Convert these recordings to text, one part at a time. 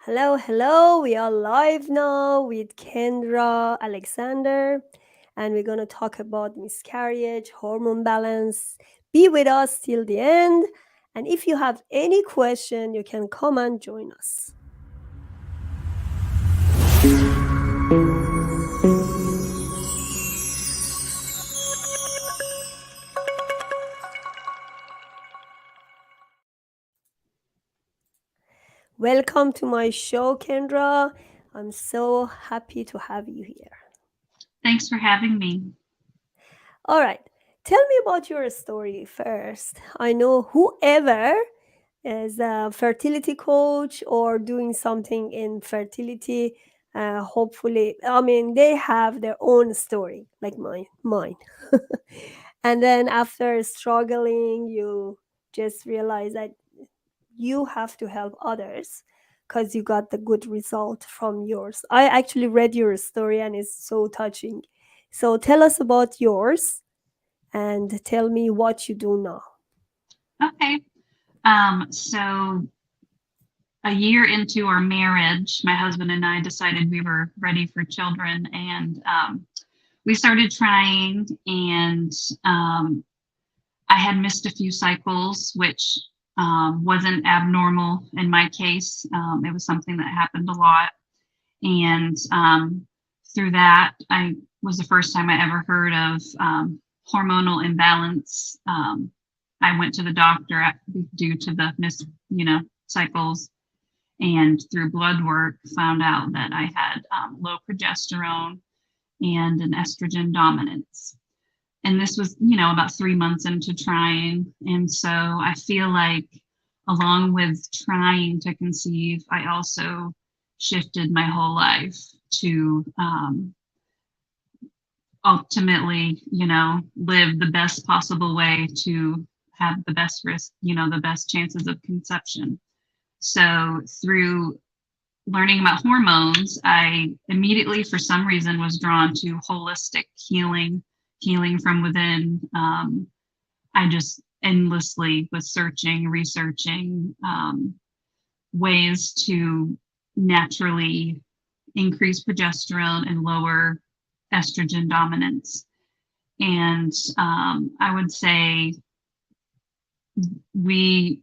Hello, hello. We are live now with Kendra Alexander, and we're going to talk about miscarriage, hormone balance. Be with us till the end. And if you have any question, you can come and join us. Welcome to my show, Kendra. I'm so happy to have you here. Thanks for having me. All right. Tell me about your story first. I know whoever is a fertility coach or doing something in fertility, hopefully, I mean, they have their own story, like mine. And then after struggling, you just realize that you have to help others because you got the good result from yours. I actually read your story and it's so touching. So tell us about yours and tell me what you do now. Okay. So a year into our marriage, my husband and I decided we were ready for children, and we started trying. And I had missed a few cycles, which wasn't abnormal in my case. It was something that happened a lot, and through that, I was the first time I ever heard of hormonal imbalance. I went to the doctor due to the cycles, and through blood work found out that I had low progesterone and an estrogen dominance. And this was, about 3 months into trying. And so I feel like along with trying to conceive, I also shifted my whole life to ultimately, live the best possible way to have the best risk, the best chances of conception. So through learning about hormones, I immediately, for some reason, was drawn to holistic healing from within. I just endlessly was searching, researching ways to naturally increase progesterone and lower estrogen dominance. And I would say we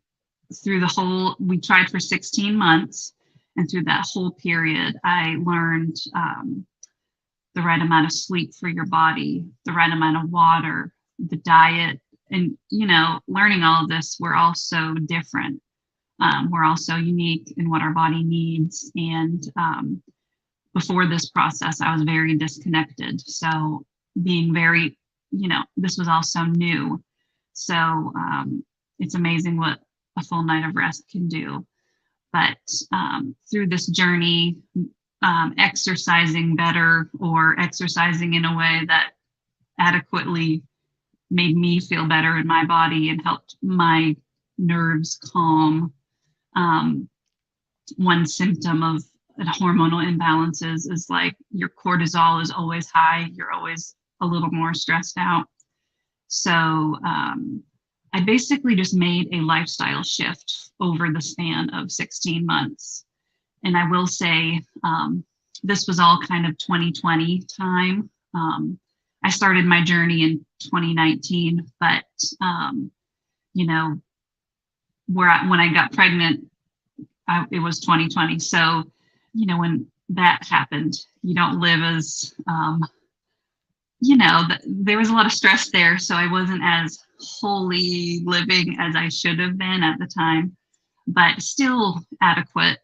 tried for 16 months. And through that whole period, I learned the right amount of sleep for your body, the right amount of water, the diet. And, learning all of this, we're all so different. We're all so unique in what our body needs. And before this process, I was very disconnected. So being very, this was all so new. So it's amazing what a full night of rest can do. But through this journey, exercising better or exercising in a way that adequately made me feel better in my body and helped my nerves calm. One symptom of hormonal imbalances is like your cortisol is always high. You're always a little more stressed out. So I basically just made a lifestyle shift over the span of 16 months. And I will say this was all kind of 2020 time. I started my journey in 2019, but when I got pregnant, it was 2020. So, when that happened, you don't live as, there was a lot of stress there. So I wasn't as wholly living as I should have been at the time, but still adequate.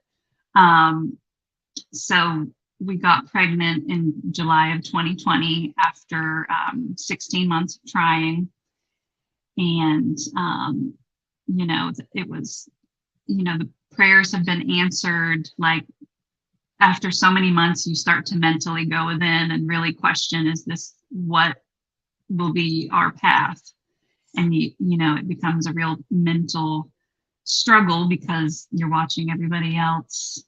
So we got pregnant in July of 2020 after 16 months of trying. And, it was, the prayers have been answered. Like after so many months, you start to mentally go within and really question, is this what will be our path? And, it becomes a real mental struggle because you're watching everybody else,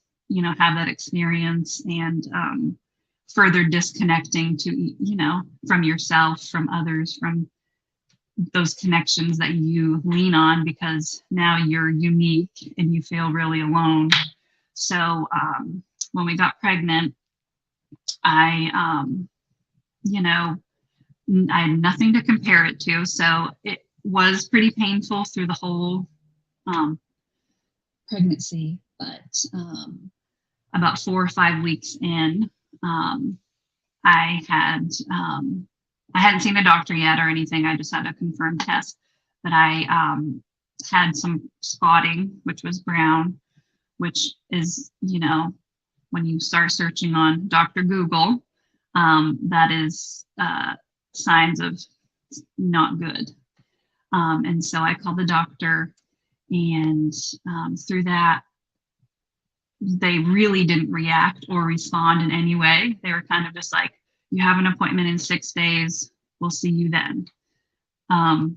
have that experience and further disconnecting to, from yourself, from others, from those connections that you lean on because now you're unique and you feel really alone. So when we got pregnant, I, you know, I had nothing to compare it to. So it was pretty painful through the whole pregnancy, but about 4 or 5 weeks in, I had I hadn't seen a doctor yet or anything. I just had a confirmed test, but I had some spotting, which was brown, which is, you know, when you start searching on Dr. Google, that is signs of not good. And so I called the doctor, and through that, they really didn't react or respond in any way. They were kind of just like, you have an appointment in 6 days. We'll see you then.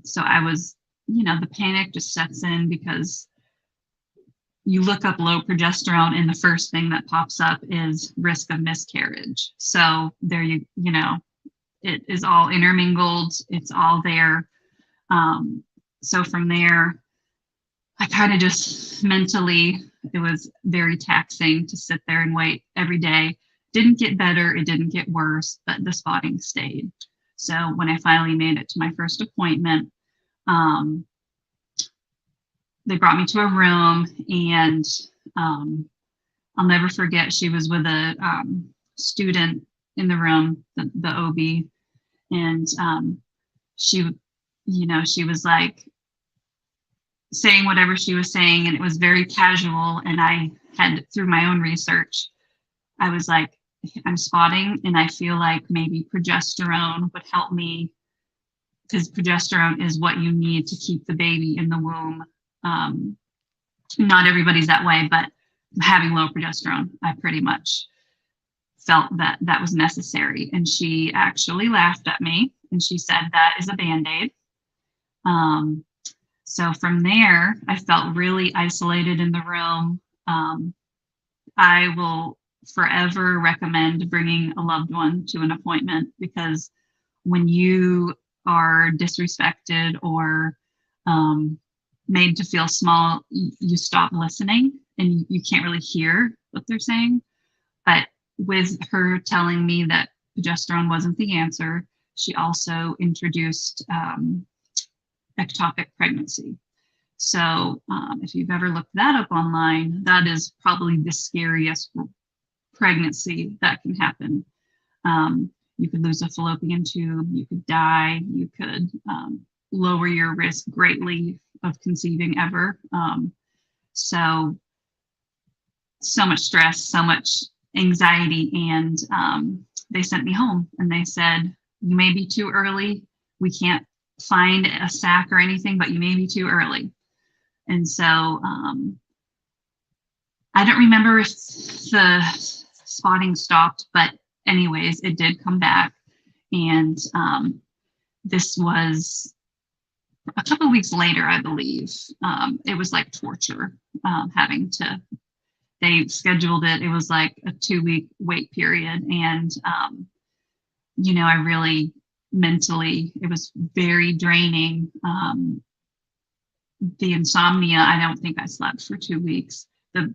So I was, you know, the panic just sets in because you look up low progesterone and the first thing that pops up is risk of miscarriage. So there you know, it is all intermingled. It's all there. So from there, I kind of just mentally, it was very taxing to sit there and wait every day. Didn't get better, it didn't get worse, but the spotting stayed. So when I finally made it to my first appointment, they brought me to a room, and I'll never forget, she was with a student in the room, the OB, and she, you know, she was like saying whatever she was saying, and it was very casual. And I had, through my own research, I was like, I'm spotting, and I feel like maybe progesterone would help me, because progesterone is what you need to keep the baby in the womb. Not everybody's that way, but having low progesterone, I pretty much felt that that was necessary. And she actually laughed at me, and she said, that is a Band-Aid. So from there, I felt really isolated in the room. I will forever recommend bringing a loved one to an appointment, because when you are disrespected or made to feel small, you stop listening and you can't really hear what they're saying. But with her telling me that progesterone wasn't the answer, she also introduced ectopic pregnancy. So if you've ever looked that up online, that is probably the scariest pregnancy that can happen. You could lose a fallopian tube, you could die, you could lower your risk greatly of conceiving ever. So much stress, so much anxiety, and they sent me home, and they said, you may be too early. We can't find a sac or anything, but you may be too early. And so I don't remember if the spotting stopped, but anyways, it did come back. And this was a couple of weeks later, I believe. It was like torture, having to, they scheduled it. It was like a 2-week wait period. And, you know, I really mentally, it was very draining. The insomnia, I don't think I slept for 2 weeks. The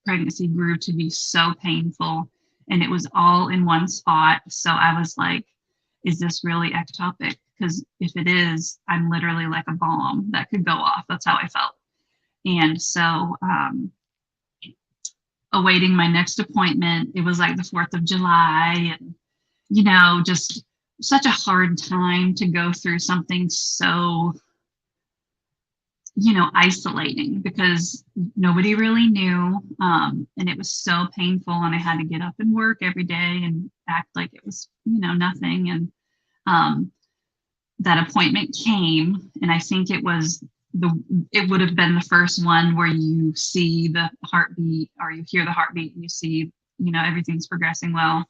pregnancy grew to be so painful, and it was all in one spot. So I was like, is this really ectopic? Because if it is, I'm literally like a bomb that could go off. That's how I felt. And so awaiting my next appointment, it was like the 4th of July, and, you know, just such a hard time to go through something so, you know, isolating, because nobody really knew, and it was so painful, and I had to get up and work every day and act like it was, you know, nothing. And that appointment came, and I think it was it would have been the first one where you see the heartbeat, or you hear the heartbeat, and you see, you know, everything's progressing well.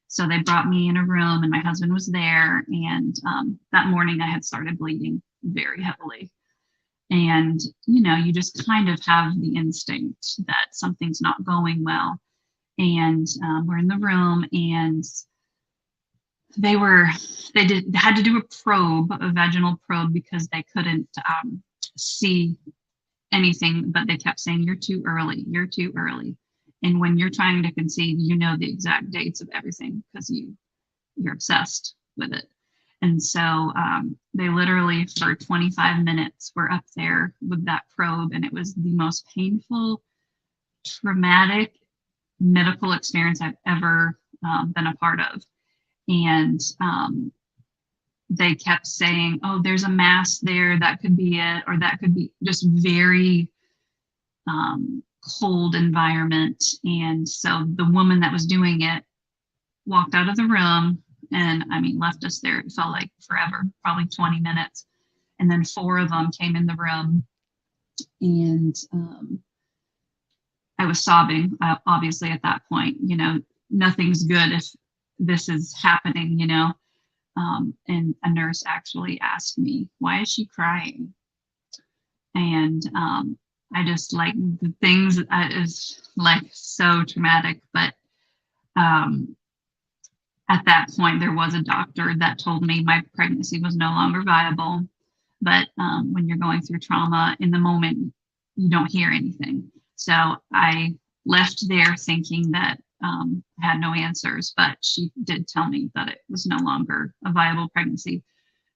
So they brought me in a room, and my husband was there, and that morning I had started bleeding very heavily. And, you know, you just kind of have the instinct that something's not going well. And we're in the room, and they had to do a vaginal probe, because they couldn't see anything, but they kept saying, you're too early, you're too early. And when you're trying to conceive, you know the exact dates of everything because you're obsessed with it. And so they literally for 25 minutes were up there with that probe, and it was the most painful, traumatic medical experience I've ever been a part of. And they kept saying, "Oh, there's a mass there. That could be it, or that could be," just very cold environment. And so the woman that was doing it walked out of the room, and I mean, left us there. It felt like forever, probably 20 minutes. And then four of them came in the room, and I was sobbing, obviously, at that point. Nothing's good if this is happening, and a nurse actually asked me, "Why is she crying?" And I just like the things is like so traumatic. But at that point, there was a doctor that told me my pregnancy was no longer viable. But when you're going through trauma in the moment, you don't hear anything. So I left there thinking that I had no answers, but she did tell me that it was no longer a viable pregnancy.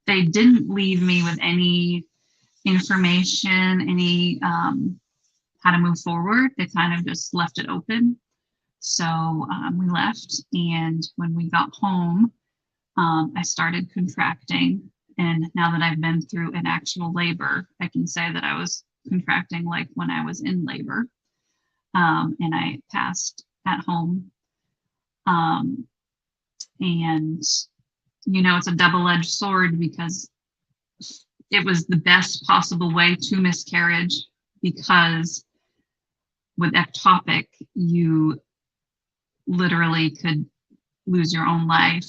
They didn't leave me with any information, any how to move forward. They kind of just left it open. So we left, and when we got home, I started contracting. And now that I've been through an actual labor, I can say that I was contracting like when I was in labor. And I passed at home. And, it's a double-edged sword because it was the best possible way to miscarriage, because with ectopic, you literally could lose your own life.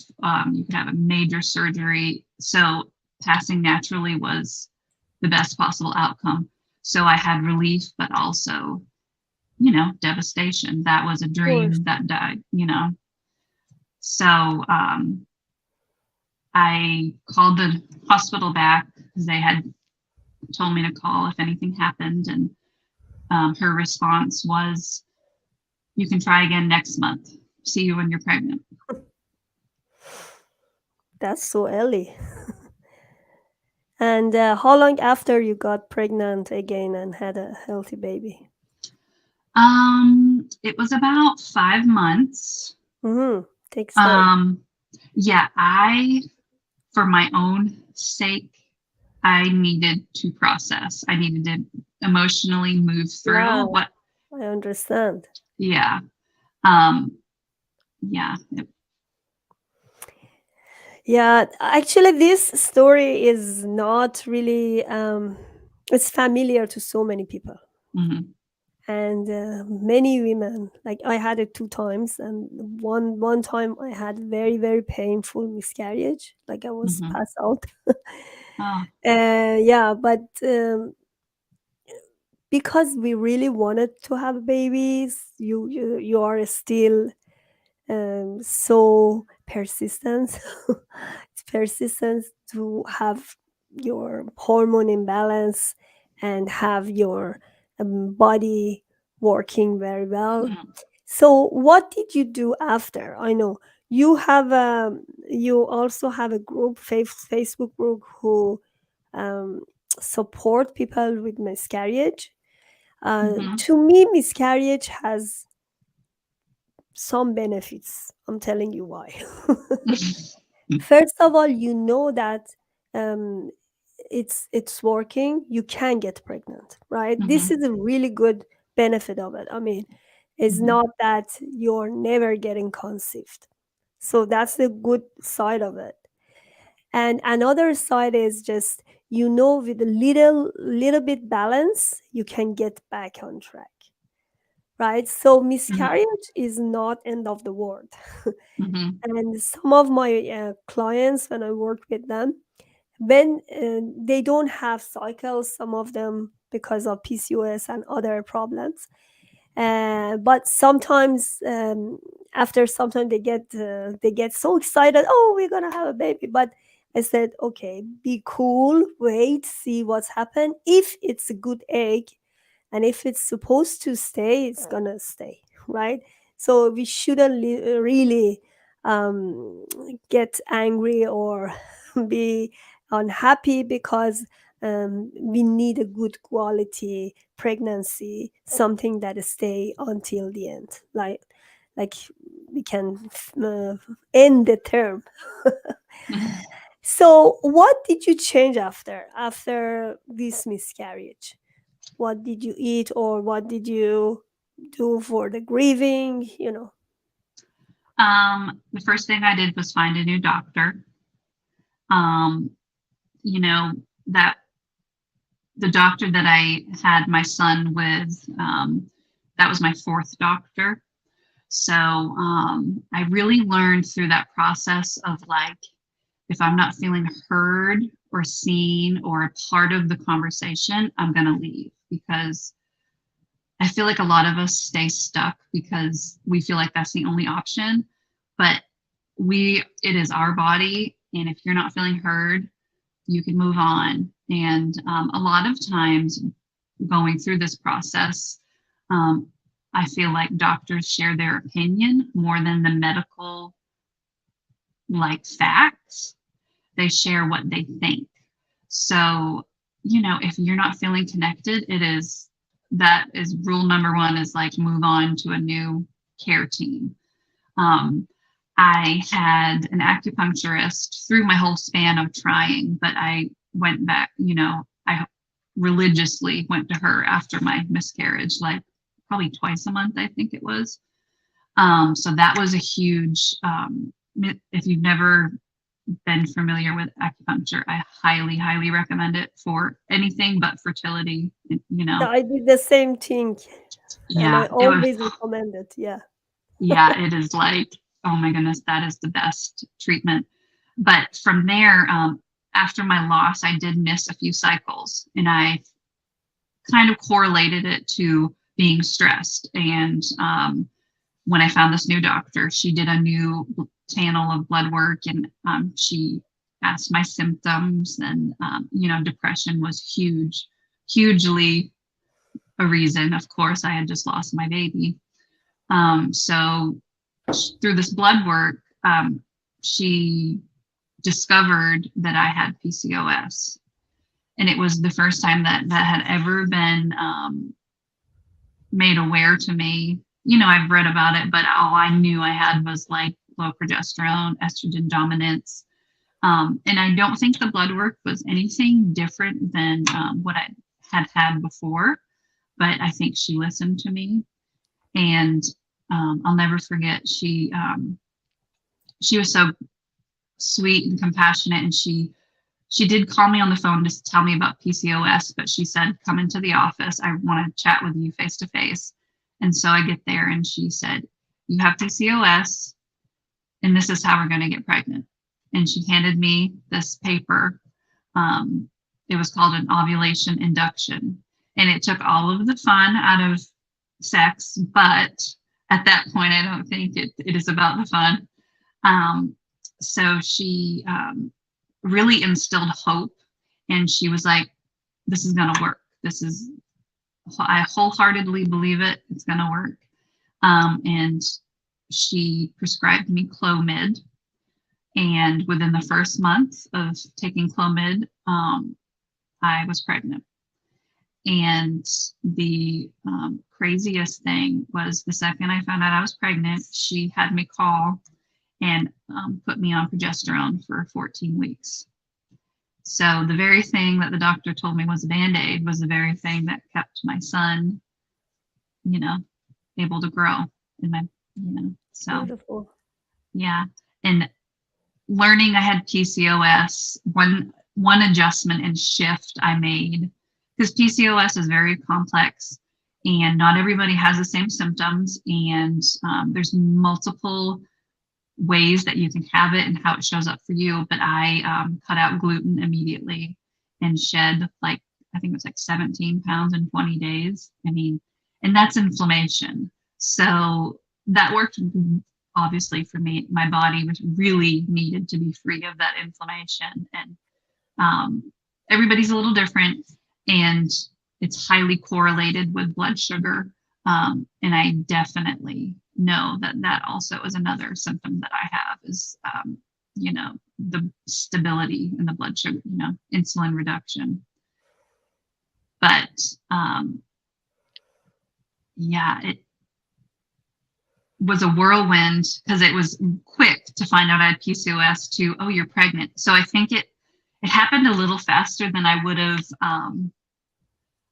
You could have a major surgery. So passing naturally was the best possible outcome. So I had relief, but also, devastation. That was a Of course. dream that died. So I called the hospital back because they had told me to call if anything happened. And her response was, "You can try again next month. See you when you're pregnant." That's so early. And how long after you got pregnant again and had a healthy baby? It was about 5 months. Mm-hmm. Takes time. Um, yeah, for my own sake, I needed to process. I needed to emotionally move Yeah, through what, I understand. yeah. Um, yeah. Yeah, actually, this story is not really, it's familiar to so many people. Mhm, And many women, like I had it two times, and one time I had very very painful miscarriage, like I was mhm. passed out. Oh, Yeah, but because we really wanted to have babies, you are still so persistent. It's persistence to have your hormone imbalance and have your body working very well. mhm, So what did you do after? I know you also have a group, Facebook group, who um, support people with miscarriage. mhm, To me, miscarriage has some benefits. I'm telling you why. mhm, First of all, you know that um, it's working. You can get pregnant, right? This mhm, is a really good benefit of it. I mean, it's mhm, not that you're never getting conceived. So that's the good side of it. And another side is just, with a little bit balance, you can get back on track, right? So mhm, miscarriage is not end of the world. mhm, And some of my clients, when I work with them, when they don't have cycles, some of them because of PCOS and other problems, but sometimes after some time they get so excited, oh, we're gonna have a baby. But I said, okay, be cool, wait, see what's happened. If it's a good egg, and if it's supposed to stay, it's gonna stay, right? So we shouldn't really um, get angry or be unhappy because we need a good quality pregnancy, something that stay until the end, like we can end the term. So what did you change after this miscarriage? What did you eat, or what did you do for the grieving, The first thing I did was find a new doctor. Um, you know, that the doctor that I had my son with, that was my fourth doctor. So I really learned through that process of like, if I'm not feeling heard or seen or a part of the conversation, I'm going to leave, because I feel like a lot of us stay stuck because we feel like that's the only option. But it is our body. And if you're not feeling heard, you can move on. And a lot of times going through this process, um, I feel like doctors share their opinion more than the medical like facts. They share what they think. So, if you're not feeling connected, that is rule number one, is like move on to a new care team. Um, I had an acupuncturist through my whole span of trying, but I went back, I religiously went to her after my miscarriage, like probably twice a month, I think it was. So that was a huge, if you've never been familiar with acupuncture, I highly, highly recommend it for anything but fertility, Yeah, I did the same thing, and I Yeah, it was. always recommend it. Yeah. Yeah, it is like, oh my goodness, that is the best treatment. But from there, after my loss, I did miss a few cycles, and I kind of correlated it to being stressed. And when I found this new doctor, she did a new panel of blood work, and she asked my symptoms, and depression was hugely a reason. Of course, I had just lost my baby. So through this blood work, she discovered that I had PCOS. And it was the first time that had ever been made aware to me. I've read about it, but all I knew I had was like low progesterone, estrogen dominance. And I don't think the blood work was anything different than what I had before, but I think she listened to me. And I'll never forget, she was so sweet and compassionate, and she did call me on the phone to tell me about PCOS, but she said, come into the office, I want to chat with you face to face. And so I get there, and she said, you have PCOS, and this is how we're going to get pregnant. And she handed me this paper. It was called an ovulation induction, and it took all of the fun out of sex, but at that point, I don't think it is about the fun. So she really instilled hope, and she was like, this is going to work. I wholeheartedly believe it. It's going to work. And she prescribed me Clomid. And within the first month of taking Clomid, I was pregnant. And the craziest thing was, the second I found out I was pregnant, she had me call and put me on progesterone for 14 weeks. So the very thing that the doctor told me was a Band-Aid was the very thing that kept my son, able to grow in my, so Beautiful. yeah. And learning I had PCOS, one adjustment and shift I made, because PCOS is very complex and not everybody has the same symptoms, and there's multiple ways that you can have it and how it shows up for you. But I cut out gluten immediately and shed, like, I think it was like 17 pounds in 20 days. I mean, and that's inflammation. So that worked obviously for me. My body was really needed to be free of that inflammation. And everybody's a little different. And it's highly correlated with blood sugar. And I definitely know that that also is another symptom that I have is, you know, the stability in the blood sugar, you know, insulin reduction. But yeah, it was a whirlwind because it was quick to find out I had PCOS to, oh, you're pregnant. So I think it happened a little faster than I would have.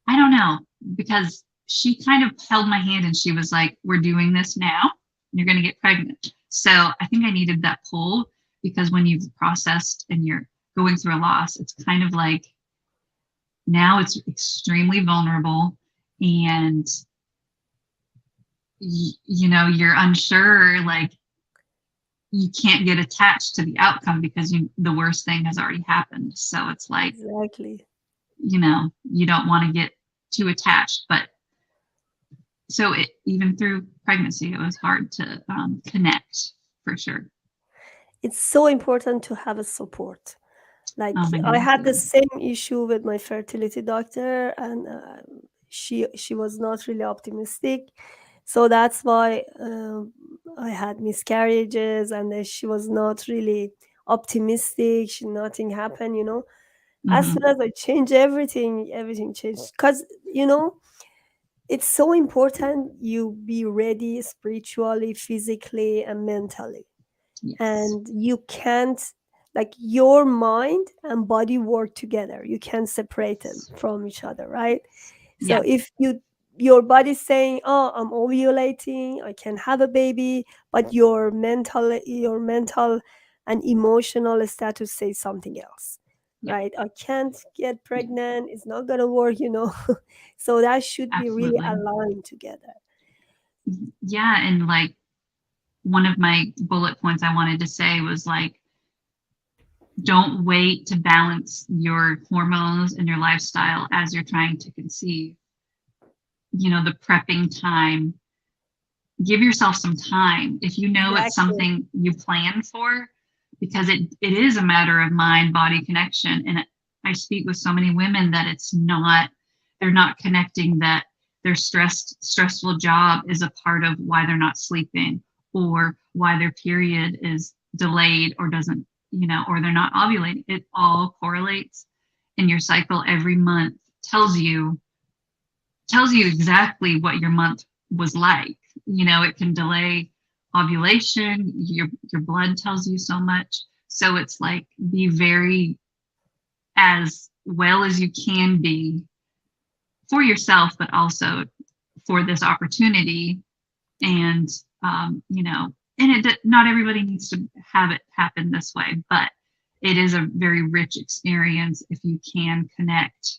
I don't know, because she kind of held my hand and she was like, we're doing this now. You're going to get pregnant. So I think I needed that pull because when you've processed and you're going through a loss, it's kind of like now it's extremely vulnerable and you know, you're unsure, like you can't get attached to the outcome because the worst thing has already happened. So it's like, Exactly. you know, you don't want to get too attached. But so even through pregnancy, it was hard to connect for sure. It's so important to have a support. Like Oh my I goodness, had it the is. same issue with my fertility doctor, and she was not really optimistic. So that's why I had miscarriages, and she was not really optimistic. Nothing happened, you know. As soon Mm-hmm. as I changed everything, everything changed. Because you know, it's so important you be ready spiritually, physically, and mentally, Yes. and you can't, like, your mind and body work together, you can't separate them from each other, right? So Yeah. if your body's saying, oh, I'm ovulating, I can have a baby, but your mental and emotional status says something else, Yeah. right? I can't get Yeah. pregnant, it's not gonna work, you know. So that should be really Absolutely. aligned together. Yeah. And like one of my bullet points I wanted to say was like, don't wait to balance your hormones and your lifestyle as you're trying to conceive. You know, the prepping time, give yourself some time if you know it's Exactly. something you plan for, because it is a matter of mind body connection. And I speak with so many women that it's not, they're not connecting that their stressful job is a part of why they're not sleeping or why their period is delayed or doesn't, you know, or they're not ovulating. It all correlates, in your cycle every month tells you exactly what your month was like. You know, it can delay ovulation. Your blood tells you so much. So it's like be very as well as you can be for yourself, but also for this opportunity. And you know, and not everybody needs to have it happen this way, but it is a very rich experience if you can connect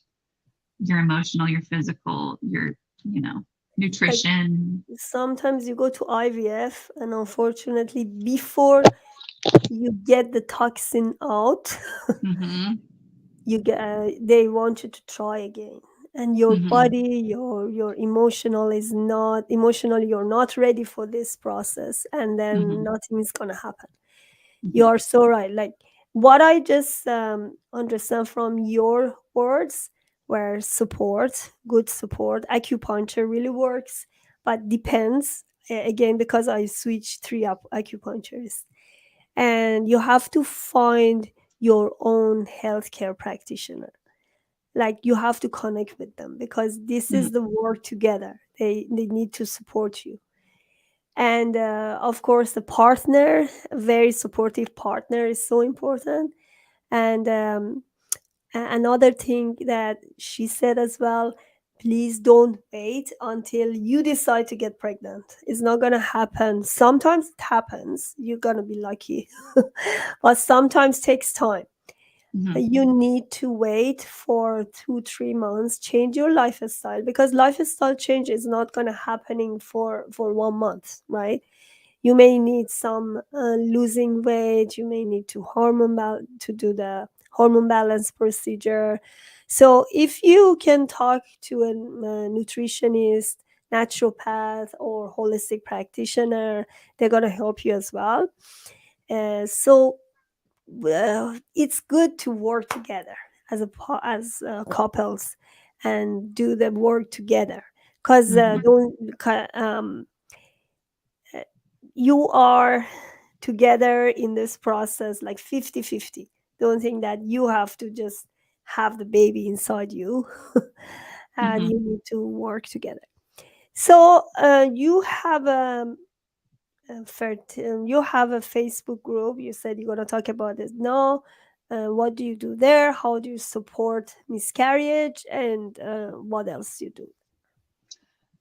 your emotional, your physical, your, you know, Like nutrition. sometimes you go to IVF, and unfortunately, before you get the toxin out, Mm-hmm. they want you to try again, and your Mm-hmm. body, your emotionally you're not ready for this process, and then Mm-hmm. nothing is gonna happen. You Mm-hmm. are so right. Like what I just understand from your words were support, good support. Acupuncture really works, but depends. Again, because I switched three up acupuncturists, and you have to find your own healthcare practitioner. Like you have to connect with them because this Mm-hmm. is the work together. They need to support you, and of course the partner, a very supportive partner is so important. And another thing that she said as well, please don't wait until you decide to get pregnant. It's not going to happen. Sometimes it happens, you're going to be lucky. But sometimes takes time. Mm-hmm. You need to wait for 2 3 months, change your lifestyle, because lifestyle change is not going to happening for 1 month, right? You may need some losing weight, you may need to do the hormone balance procedure. So if you can talk to a nutritionist, naturopath, or holistic practitioner, they're going to help you as well. So it's good to work together as couples, and do the work together. Because Mhm. you are together in this process like 50-50. Don't think that you have to just have the baby inside you and Mhm. you need to work together. So you have you have a Facebook group. You said you're going to talk about this. No, what do you do there? How do you support miscarriage? And what else you do?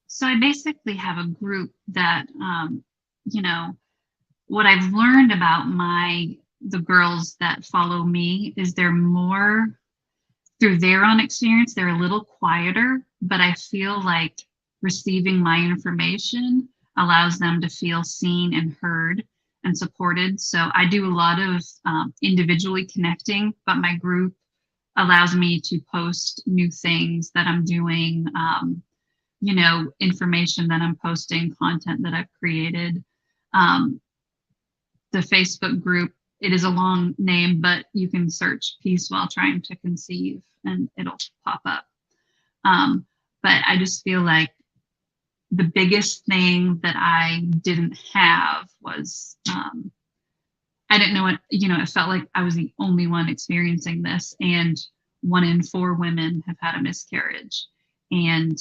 So I basically have a group that, you know, what I've learned about the girls that follow me is they're more through their own experience, they're a little quieter, but I feel like receiving my information allows them to feel seen and heard and supported. So I do a lot of individually connecting, but my group allows me to post new things that I'm doing, information that I'm posting, content that I've created. Um, the Facebook group, it is a long name, but you can search Peace While Trying to Conceive and it'll pop up. Um, but I just feel like the biggest thing that I didn't have was I didn't know it felt like I was the only one experiencing this. And 1 in 4 women have had a miscarriage. And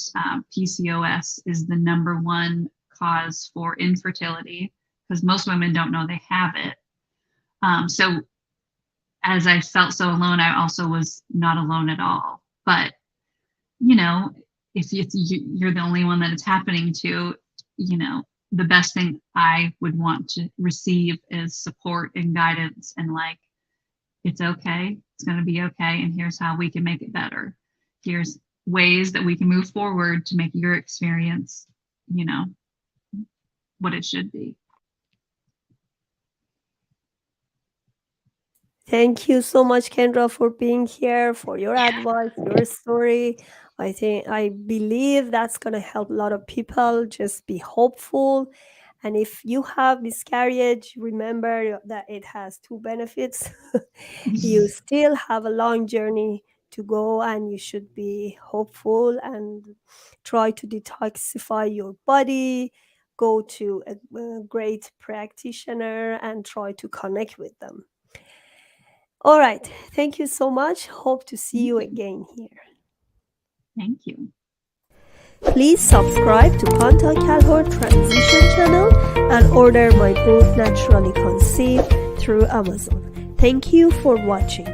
PCOS is the number one cause for infertility because most women don't know they have it. So as I felt so alone, I also was not alone at all. But, you know, if you're the only one that it's happening to, the best thing I would want to receive is support and guidance and like, it's okay, it's going to be okay. And here's how we can make it better. Here's ways that we can move forward to make your experience, you know, what it should be. Thank you so much, Kendra, for being here, for your Yeah. advice, your story. I believe that's going to help a lot of people. Just be hopeful. And if you have miscarriage, remember that it has two benefits. You still have a long journey to go, and you should be hopeful and try to detoxify your body. Go to a great practitioner and try to connect with them. All right. Thank you so much. Hope to see Thank you you. again here. Thank you. Please subscribe to Contact Calhoun Transition channel and order my book Naturally Conceived through Amazon. Thank you for watching.